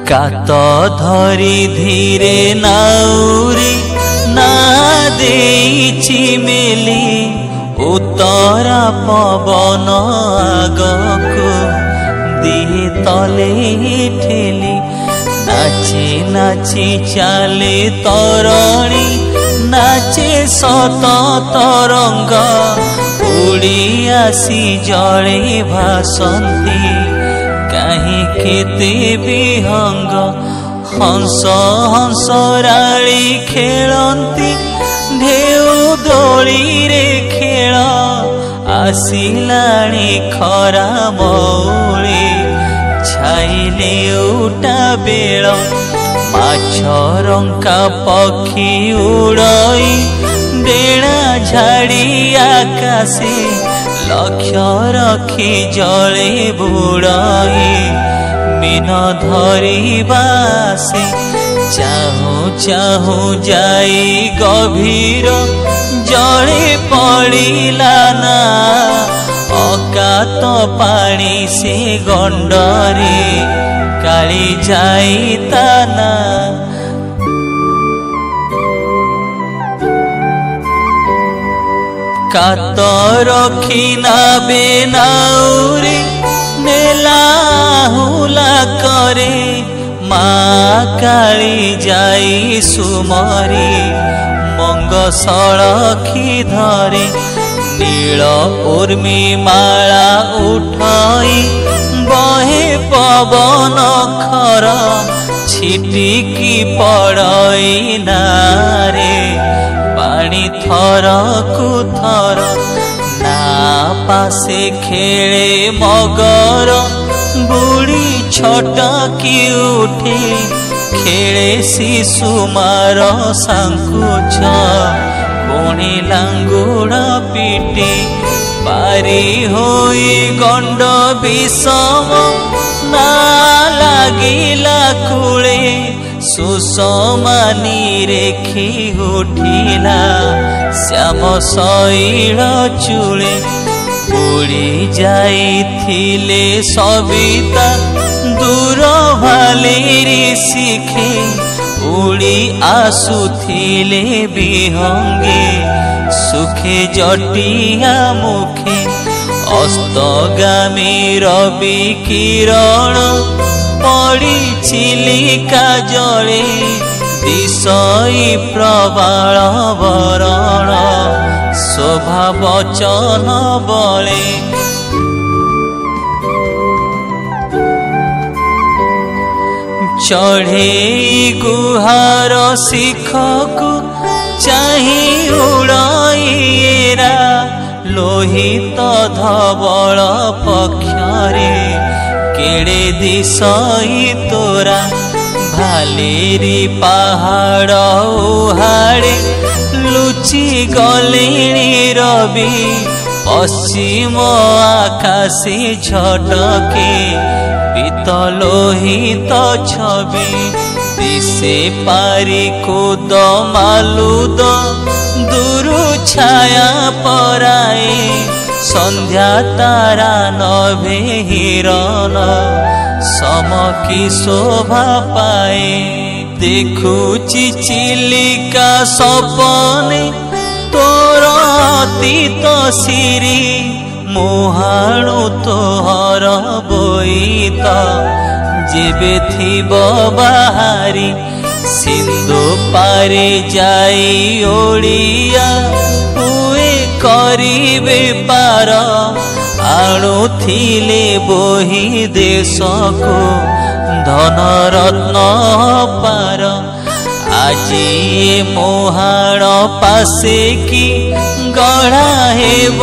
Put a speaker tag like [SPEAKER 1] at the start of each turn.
[SPEAKER 1] कात धरी धीरे नाउरी ना देइछि मेली उतरा पवन आगको दिए तले ठेली नाची नाची चाले तरणि नाचे सत तरंग उड़ी आसी जड़े भासंती कहीं केते विहंग हंस हंसराली खेलंती ढेउ दोली रे खेल आसिलाणी खरा मौली छाइले उटा बेल माछरंका पक्षी उड़ई डेणा झाड़ी आकाशे लक्ष्य रखी जले बुड़ई मीन धरी बासे चाहू चाहू जाई गभीर जड़े पड़िला ना अकात पानी से गंडरे काली जाई ताना कात रखी ना बेनाउरी नेला हुला करे माँ काली जाई सुमरी मंग सड़खी धरे नील उर्मी माला उठाई बहे पवन खर छिटिकी पड़ई नारे पानी थर को थर ना पासे खेले मगर बुढ़ी छटकी उठे खेले शिशु मार सांकुच पुणी लांगुड़ पिटी पारी होई गंड विषम ना लागिला कूले सुषमानी रेखी उठिला श्याम शैल चूले उड़ी जाइथिले सविता दूर भालेरी शिखे उड़ी आसुथिले विहंगे सुखे जटिया मुखे अस्तगामी रवि किरण पड़ी चिलिका जले दिशई प्रबाल बरण शोभा वचन बले चढ़े गुहार शिखकु चाही उड़ाईरा लोहित धवल पक्षरे केड़े दिशई तोरा भालेरी पहाड़ उहाड़े लुचि गलेणी रवि पश्चिम आकाशे झटके पीत लोहित छवि दिशे पारी कूद मालुद दूरु छाया पराए संध्या तारा नभे हिरण समकी शोभा पाए देखुची चिलिका सपने तोर अतीत सिरी मुहाणु तोहर बोईत जेबे थिब बाहारी सिंधु पारे जाई ओडिया हुए करिबे पार आणुथिले बोही देश को धन रत्न पार आजी मुहाण पासे की गढ़ा हेब।